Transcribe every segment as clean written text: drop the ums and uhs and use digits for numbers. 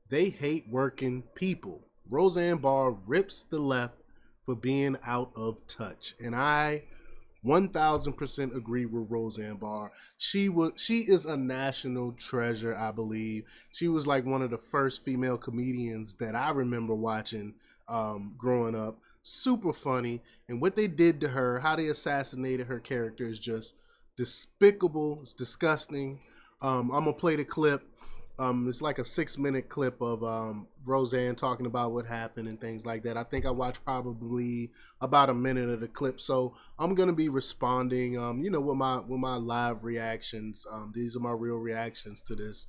They hate working people. Roseanne Barr rips the left for being out of touch. And I 1000% agree with Roseanne Barr. She is a national treasure, I believe. She was like one of the first female comedians that I remember watching growing up. Super funny, and what they did to her, how they assassinated her character, is just despicable. It's disgusting. I'm gonna play the clip. It's like a 6-minute clip of Roseanne talking about what happened and things like that. I think I watched probably about a minute of the clip, so I'm gonna be responding, with my live reactions. These are my real reactions to this.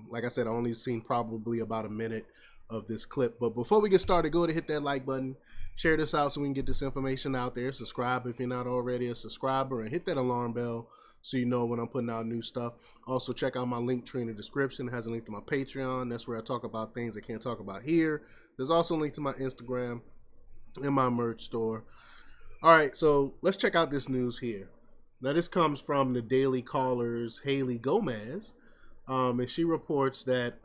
Like I said, I only seen probably about a minute of this clip. But before we get started, go ahead and hit that like button. Share this out so we can get this information out there. Subscribe if you're not already a subscriber, and hit that alarm bell so you know when I'm putting out new stuff. Also, check out my link tree in the description. It has a link to my Patreon. That's where I talk about things I can't talk about here. There's also a link to my Instagram and my merch store. All right, so let's check out this news here. Now, this comes from the Daily Caller's Haley Gomez, and she reports that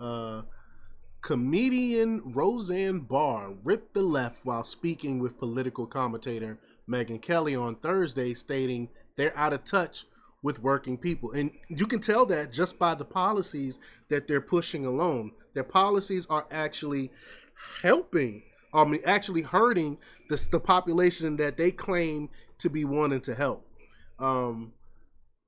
comedian Roseanne Barr ripped the left while speaking with political commentator Megyn Kelly on Thursday, stating they're out of touch with working people. And you can tell that just by the policies that they're pushing alone. Their policies are actually helping, actually hurting the population that they claim to be wanting to help.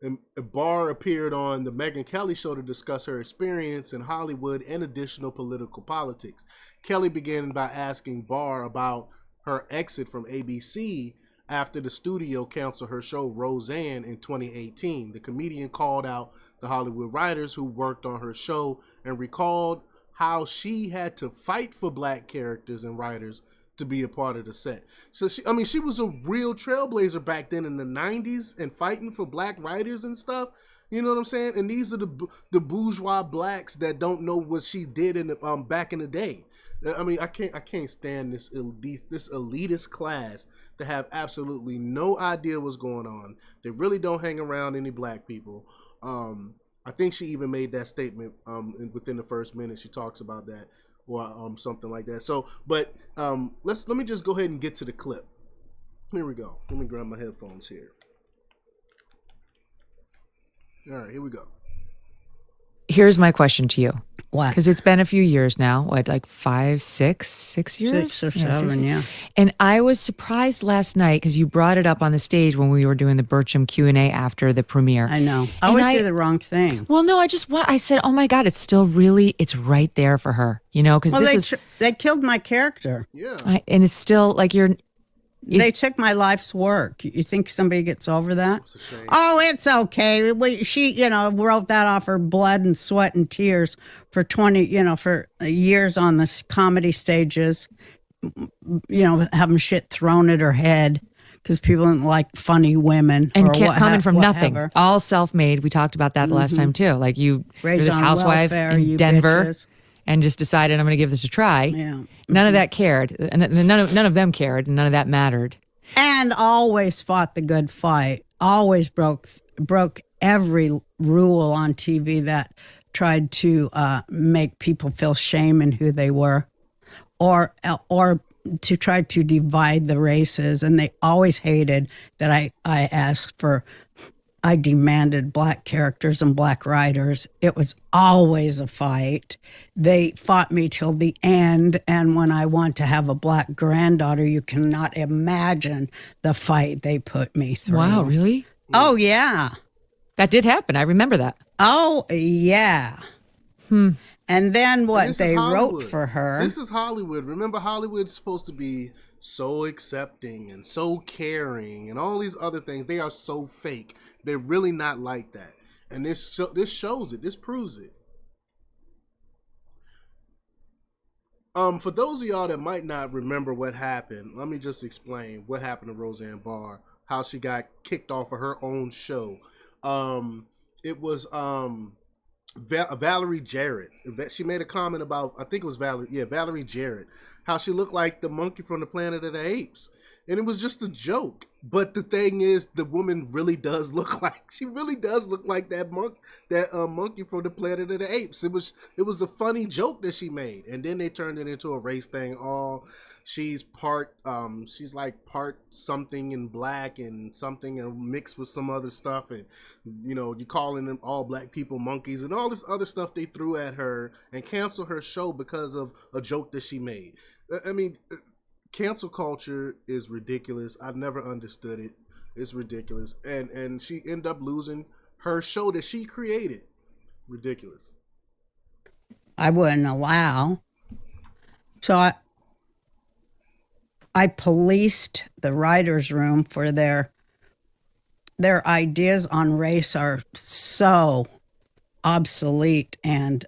And Barr appeared on the Megyn Kelly show to discuss her experience in Hollywood and additional political politics. Kelly began by asking Barr about her exit from ABC after the studio canceled her show Roseanne in 2018. The comedian called out the Hollywood writers who worked on her show and recalled how she had to fight for black characters and writers to be a part of the set. So she was a real trailblazer back then in the 90s and fighting for black writers and stuff. You know what I'm saying? And these are the bourgeois blacks that don't know what she did in the, back in the day. I mean, I can't stand this elitist class that have absolutely no idea what's going on. They really don't hang around any black people. I think she even made that statement within the first minute. She talks about that or something like that. So, but let me just go ahead and get to the clip. Here we go. Let me grab my headphones here. All right, here we go. Here's my question to you. What? Because it's been a few years now. What, like 6 years? 6 or 7, yeah. And I was surprised last night because you brought it up on the stage when we were doing the Bircham Q&A after the premiere. I know. I always say the wrong thing. Well, no, I said, oh my God, it's right there for her. You know, because they killed my character. Yeah. And it's still like they took my life's work. You think somebody gets over that? It's a shame. Oh, it's okay. She, wrote that off her blood and sweat and tears for for years on the comedy stages, having shit thrown at her head because people didn't like funny women. And coming from nothing, all self-made. We talked about that the last time too. Like you're this housewife in Denver. Bitches. And just decided I'm going to give this a try. Yeah. None of that cared. And none of them cared. And none of that mattered. And always fought the good fight. Always broke every rule on TV that tried to make people feel shame in who they were, or to try to divide the races. And they always hated that I demanded black characters and black writers. It was always a fight. They fought me till the end. And when I want to have a black granddaughter, you cannot imagine the fight they put me through. Wow, really? Oh, yeah. That did happen. I remember that. Oh, yeah. And then they wrote for her. This is Hollywood. Remember, Hollywood's supposed to be so accepting and so caring and all these other things. They are so fake. They're really not like that. And this shows it. This proves it. For those of y'all that might not remember what happened, let me just explain what happened to Roseanne Barr, how she got kicked off of her own show. It was Valerie Jarrett. She made a comment about, I think it was Valerie Jarrett, how she looked like the monkey from the Planet of the Apes. and it was just a joke. But the thing is, the woman really does look like that monkey from the Planet of the Apes. It was a funny joke that she made, and then they turned it into a race thing. She's like part something in black and something and mixed with some other stuff, and you calling them all black people monkeys and all this other stuff they threw at her and canceled her show because of a joke that she made. I mean, cancel culture is ridiculous. I've never understood it. It's ridiculous, and she ended up losing her show that she created. Ridiculous. I wouldn't allow. So I policed the writer's room for their ideas on race are so obsolete, and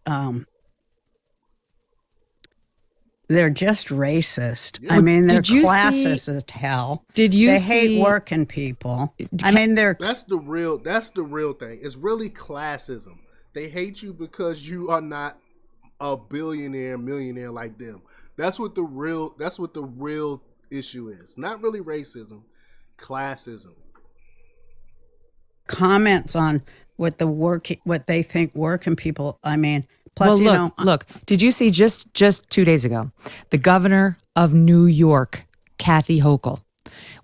they're just racist. I mean, they're classist as hell. They hate working people. I mean, that's the real thing. It's really classism. They hate you because you are not a billionaire, millionaire like them. That's what the real issue is. Not really racism, classism. Comments on what they think working people. I mean, plus, look. Did you see just 2 days ago, the governor of New York, Kathy Hochul,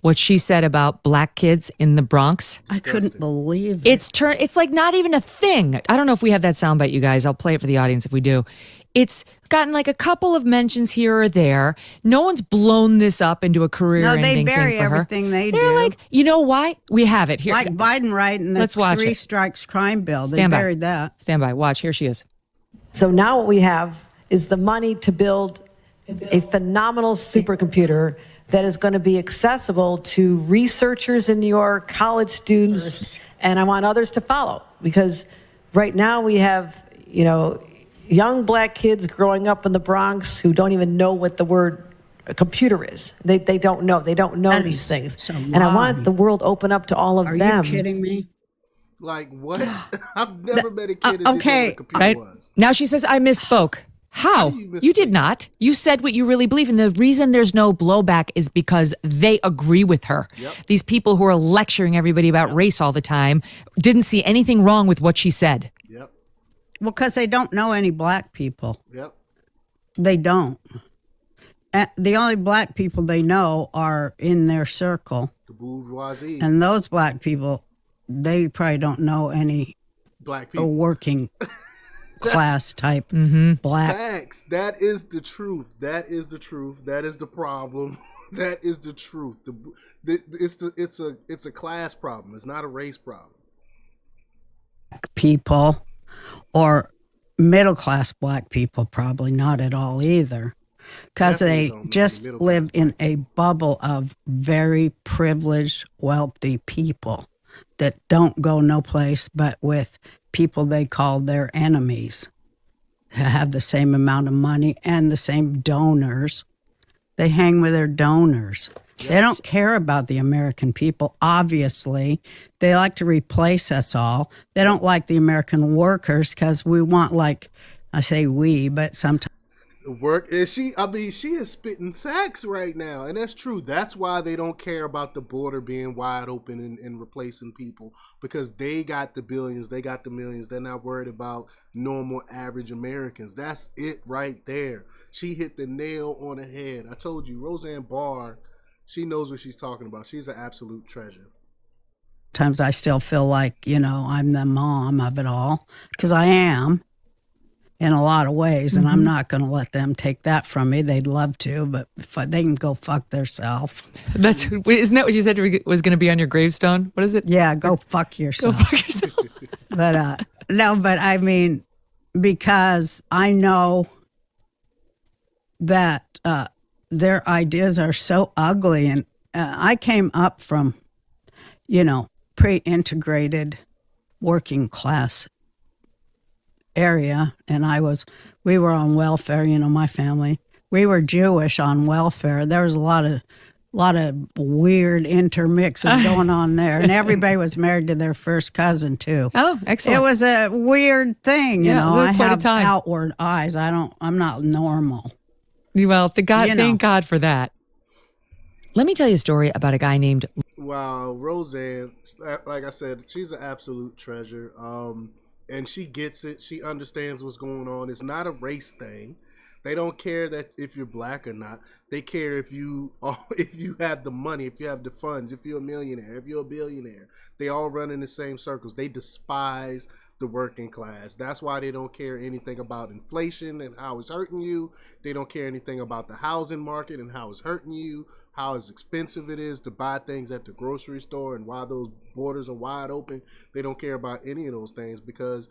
what she said about black kids in the Bronx? I couldn't believe it. It's like not even a thing. I don't know if we have that soundbite, you guys. I'll play it for the audience if we do. It's gotten like a couple of mentions here or there. No one's blown this up into a career-ending thing for her. No, they bury everything they do. They're like, you know why? We have it here. Like Biden writing the 3 strikes crime bill. They buried that. Stand by. Watch. Here she is. So now what we have is the money to build a phenomenal supercomputer that is going to be accessible to researchers in New York, college students, and I want others to follow. Because right now we have, young black kids growing up in the Bronx who don't even know what the word computer is. They don't know. They don't know these things. So and I want the world open up to all of them. Are you kidding me? Like what? I've never met a kid that didn't know what a computer was. Now she says, I misspoke. How? You did not. You said what you really believe. And the reason there's no blowback is because they agree with her. Yep. These people who are lecturing everybody about race all the time didn't see anything wrong with what she said. Yep. Well, because they don't know any black people. Yep. They don't. The only black people they know are in their circle. The bourgeoisie. And those black people, they probably don't know any black people. Working class type black. Facts. That is the truth. That is the truth. That is the problem. That is the truth. It's a class problem. It's not a race problem. People or middle class black people probably not at all either, because they just live in a bubble of very privileged, wealthy people that don't go no place but with people they call their enemies, who have the same amount of money and the same donors. They hang with their donors. Yes. They don't care about the American people, obviously. They like to replace us all. They don't like the American workers because we want, like, I say we, but sometimes. Work is she is spitting facts right now, and that's true. That's why they don't care about the border being wide open and replacing people, because they got the billions, they got the millions. They're not worried about normal average Americans. That's it right there. She hit the nail on the head. I told you, Rosanne Barr, she knows what she's talking about. She's an absolute treasure. Sometimes I still feel like, I'm the mom of it all, because I am. In a lot of ways, and I'm not going to let them take that from me. They'd love to, but they can go fuck themselves. Isn't that what you said was going to be on your gravestone? What is it? Yeah, go fuck yourself. Go fuck yourself. But no, but I mean, because I know that their ideas are so ugly, and I came up from, pre-integrated working class area, and we were on welfare, my family. We were Jewish on welfare. There was a lot of weird intermixes going on there, and everybody was married to their first cousin too. Oh, excellent. It was a weird thing, Yeah, I have outward eyes. I'm not normal. Well, thank God for that. Let me tell you a story about a guy named... Wow, Rosanne, like I said, she's an absolute treasure. And she gets it. She understands what's going on. It's not a race thing. They don't care that if you're black or not. They care if you have the money, if you have the funds, if you're a millionaire, if you're a billionaire. They all run in the same circles. They despise the working class. That's why they don't care anything about inflation and how it's hurting you. They don't care anything about the housing market and how it's hurting you, how expensive it is to buy things at the grocery store, and why those borders are wide open. They don't care about any of those things because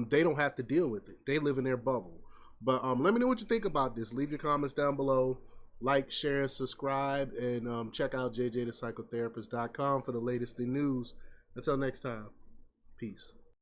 they don't have to deal with it. They live in their bubble. But let me know what you think about this. Leave your comments down below. Like, share, subscribe, and check out jjthepsychotherapist.com for the latest in news. Until next time, peace.